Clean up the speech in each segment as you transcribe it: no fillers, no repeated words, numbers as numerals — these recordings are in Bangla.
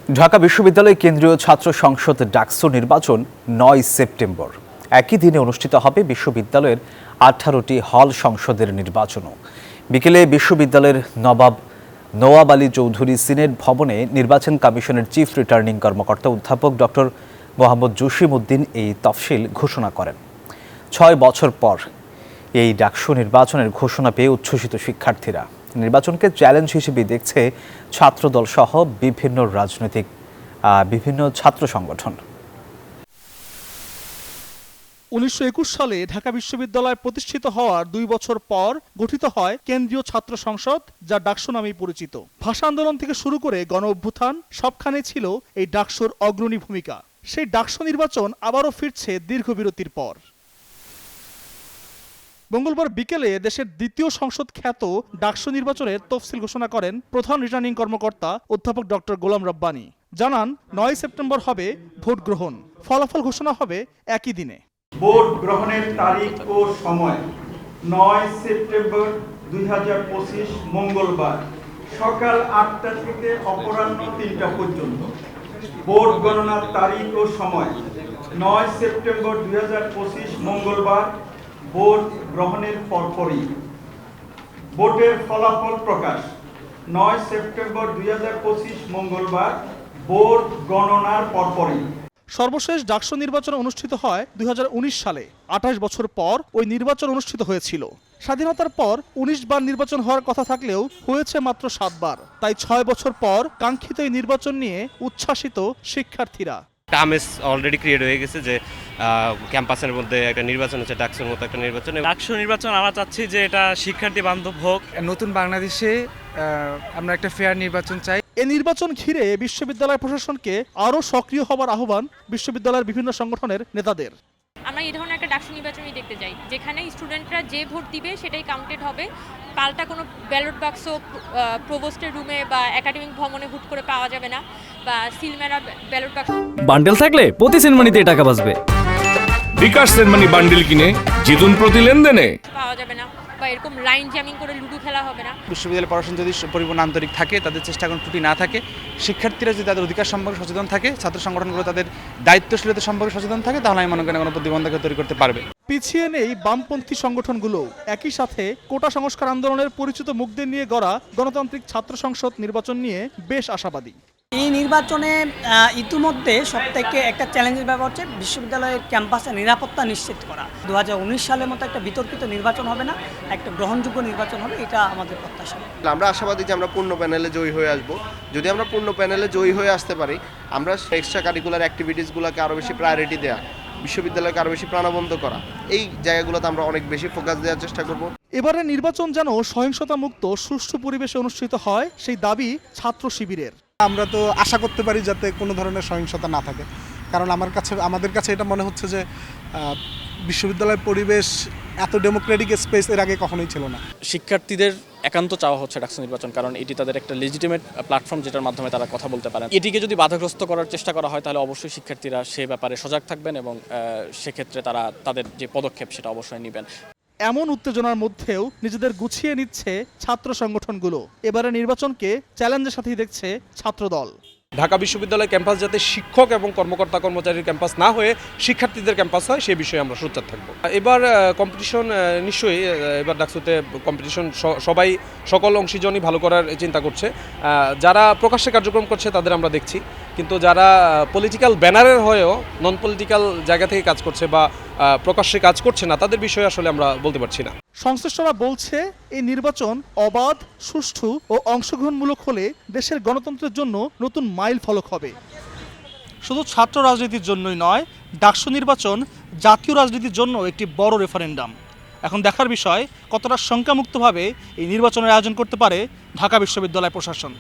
ঢাকা বিশ্ববিদ্যালয় কেন্দ্রীয় ছাত্র সংসদ ডাকসু নির্বাচন ৯ সেপ্টেম্বর। একই দিনে অনুষ্ঠিত হবে বিশ্ববিদ্যালয়ের ১৮টি হল সংসদের নির্বাচনও। বিকেলে বিশ্ববিদ্যালয়ের নওয়াব আলী চৌধুরী সিনেট ভবনে নির্বাচন কমিশনের চিফ রিটার্নিং কর্মকর্তা অধ্যাপক ডক্টর মোহাম্মদ জসিম উদ্দিন এই তফসিল ঘোষণা করেন। ৬ বছর পর এই ডাকসু নির্বাচনের ঘোষণা পেয়ে উচ্ছ্বসিত শিক্ষার্থীরা। নির্বাচনকে চ্যালেঞ্জ হিসেবে দেখছে ছাত্রদল সহ বিভিন্ন ছাত্র সংগঠন। ১৯২১ সালে ঢাকা বিশ্ববিদ্যালয় প্রতিষ্ঠিত হওয়ার ২ বছর পর গঠিত হয় কেন্দ্রীয় ছাত্র সংসদ, যা ডাকসু নামেই পরিচিত। ভাষা আন্দোলন থেকে শুরু করে গণ অভ্যুত্থান সবখানে ছিল এই ডাকসুর অগ্রণী ভূমিকা। সেই ডাকসু নির্বাচন আবারও ফিরছে দীর্ঘ বিরতির পর। মঙ্গলবার বিকেলে দেশের দ্বিতীয় সংসদ খ্যাত ডাকসু নির্বাচনের তফসিল ঘোষণা করেন প্রধান রিটার্নিং কর্মকর্তা অধ্যাপক ডক্টর গোলাম রব্বানী। জানান ৯ সেপ্টেম্বর হবে ভোট গ্রহণ, ফলাফল ঘোষণা হবে একই দিনে। ভোট গ্রহণের তারিখ ও সময় ৯ সেপ্টেম্বর ২০২৫ মঙ্গলবার সকাল ৮টা থেকে অপরাহ্ন ৩টা পর্যন্ত। ভোট গণনার তারিখ ও সময় ৯ সেপ্টেম্বর ২০২৫ মঙ্গলবার ভোট গ্রহণের পরপরই। ভোটের ফলাফল প্রকাশ ৯ সেপ্টেম্বর ২০২৫ মঙ্গলবার ভোট গণনার পরপরই। সর্বশেষ ডাকসু নির্বাচন অনুষ্ঠিত হয় ২০১৯ সালে। ২৮ বছর পর ওই নির্বাচন অনুষ্ঠিত হয়েছিল। স্বাধীনতার পর ১৯ বার নির্বাচন হওয়ার কথা থাকলেও হয়েছে মাত্র ৭ বার। তাই ৬ বছর পর কাঙ্ক্ষিত এই নির্বাচন নিয়ে উচ্ছ্বাসিত শিক্ষার্থীরা। আমেজ অলরেডি ক্রিয়েট হয়ে গেছে যে ক্যাম্পাসের মধ্যে একটা নির্বাচন হচ্ছে, ডাকসুর মতো একটা নির্বাচন। ডাকসু নির্বাচন আমরা চাচ্ছি যে এটা শিক্ষার্থী বান্ধব হোক। নতুন বাংলাদেশে আমরা একটা ফেয়ার নির্বাচন চাই। এই নির্বাচন ঘিরে বিশ্ববিদ্যালয় প্রশাসনকে আরও সক্রিয় হবার আহ্বান বিশ্ববিদ্যালয়ের বিভিন্ন সংগঠনের নেতাদের। আমরা এই ধরনের একটা ডাকসু নির্বাচনই দেখতে চাই, যেখানে স্টুডেন্টরা যে ভোট দিবে সেটাই কাউন্টেড হবে। পাল্টা কোনো ব্যালট বাক্স প্রভোস্টের রুমে বা একাডেমিক ভবনে হুট করে পাওয়া যাবে না, বা সিলমেরা ব্যালট বাক্স। বান্ডেল থাকলে প্রতি সেনমানিতে টাকা বাঁচবে। বিকাশ সেনমানি বান্ডেল কিনে জিতুন প্রতি লেনদেনে। পাওয়া যাবে না, বা এরকম লাইন জ্যামিং করে লুডো খেলা হবে না। বিশ্ববিদ্যালয় প্রশাসন যদি পরিপূর্ণ আন্তরিক থাকে, তাদের চেষ্টা কোনো ত্রুটি না থাকে, শিক্ষার্থীরা যদি তাদের অধিকার সম্পর্কে সচেতন থাকে, ছাত্র সংগঠনগুলো তাদের দায়িত্বশীলতা সম্পর্কে সচেতন থাকে, তাহলে আমি মনে করি কোনো প্রতিবন্ধকতা তৈরি করতে পারবে। পিছিয়ে নেই বামপন্থী সংগঠনগুলো। একই সাথে কোটা সংস্কার আন্দোলনের পরিচিত মুখদের নিয়ে গড়া গণতান্ত্রিক ছাত্র সংসদ নির্বাচন নিয়ে বেশ আশাবাদী। এই নির্বাচনে ইতিমধ্যে সবথেকে একটা চ্যালেঞ্জের ব্যাপার হচ্ছে বিশ্ববিদ্যালয়ের ক্যাম্পাসে নিরাপত্তা নিশ্চিত করা। ২০১৯ সালের মতো একটা বিতর্কিত নির্বাচন হবে না, একটা গ্রহণযোগ্য নির্বাচন হবে, এটা আমাদের প্রত্যাশা। আমরা আশাবাদী যে আমরা পূর্ণ প্যানেলে জয়ী হয়ে আসব। যদি আমরা পূর্ণ প্যানেলে জয়ী হয়ে আসতে পারি, আমরা এক্সট্রা কারিকুলার অ্যাক্টিভিটিসগুলোকে আরও বেশি প্রায়োরিটি দেওয়া, বিশ্ববিদ্যালয়কে আরও বেশি প্রাণবন্ত করা, এই জায়গাগুলোতে আমরা অনেক বেশি ফোকাস দেওয়ার চেষ্টা করব। এবারে নির্বাচন যেন সহিংসতা মুক্ত সুষ্ঠু পরিবেশে অনুষ্ঠিত হয়, সেই দাবি ছাত্র শিবিরের। আমরা তো আশা করতে পারি যাতে কোনো ধরনের সহিংসতা না থাকে, কারণ আমাদের কাছে এটা মনে হচ্ছে যে বিশ্ববিদ্যালয়ের পরিবেশ এত ডেমোক্রেটিক স্পেস এর আগে কখনোই ছিল না। শিক্ষার্থীদের একান্ত চাওয়া হচ্ছে ডাকসু নির্বাচন, কারণ এটি তাদের একটা লেজিটিমেট প্ল্যাটফর্ম, যেটার মাধ্যমে তারা কথা বলতে পারেন। এটিকে যদি বাধাগ্রস্ত করার চেষ্টা করা হয়, তাহলে অবশ্যই শিক্ষার্থীরা সে ব্যাপারে সজাগ থাকবেন এবং সেক্ষেত্রে তারা তাদের যে পদক্ষেপ সেটা অবশ্যই নেবেন। এমন উত্তেজনার মধ্যেও নিজেদের গুছিয়ে নিচ্ছে ছাত্র সংগঠনগুলো। এবারে নির্বাচনকে চ্যালেঞ্জের সাথেই দেখছে ছাত্রদল। ঢাকা বিশ্ববিদ্যালয় ক্যাম্পাস যাতে শিক্ষক এবং কর্মকর্তা কর্মচারীর ক্যাম্পাস না হয়ে শিক্ষার্থীদের ক্যাম্পাস হয়, সে বিষয়ে আমরা সোচ্চার থাকবো। এবার কম্পিটিশন নিশ্চয়ই, এবার ডাকসুতে কম্পিটিশন সকল অংশীজনই ভালো করার চিন্তা করছে। যারা প্রকাশ্যে কার্যক্রম করছে তাদের আমরা দেখছি, কিন্তু যারা পলিটিক্যাল ব্যানারের হয়েও নন পলিটিক্যাল জায়গা থেকে কাজ করছে বা প্রকাশ্যে কাজ করছে না, তাদের বিষয়ে আসলে আমরা বলতে পারছি না। সংশ্লিষ্টরা বলছে এই নির্বাচন অবাধ, সুষ্ঠু ও অংশগ্রহণমূলক হলে দেশের গণতন্ত্রের জন্য নতুন মাইল ফলক হবে। শুধু ছাত্র রাজনীতির জন্যই নয়, ডাকসু নির্বাচন জাতীয় রাজনীতির জন্য একটি বড় রেফারেন্ডাম। এখন দেখার বিষয় কতটা শঙ্কামুক্তভাবে এই নির্বাচনের আয়োজন করতে পারে ঢাকা বিশ্ববিদ্যালয় প্রশাসন।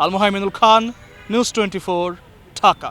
আল মোহাইমিনুল খান, নিউজ 24, ঢাকা।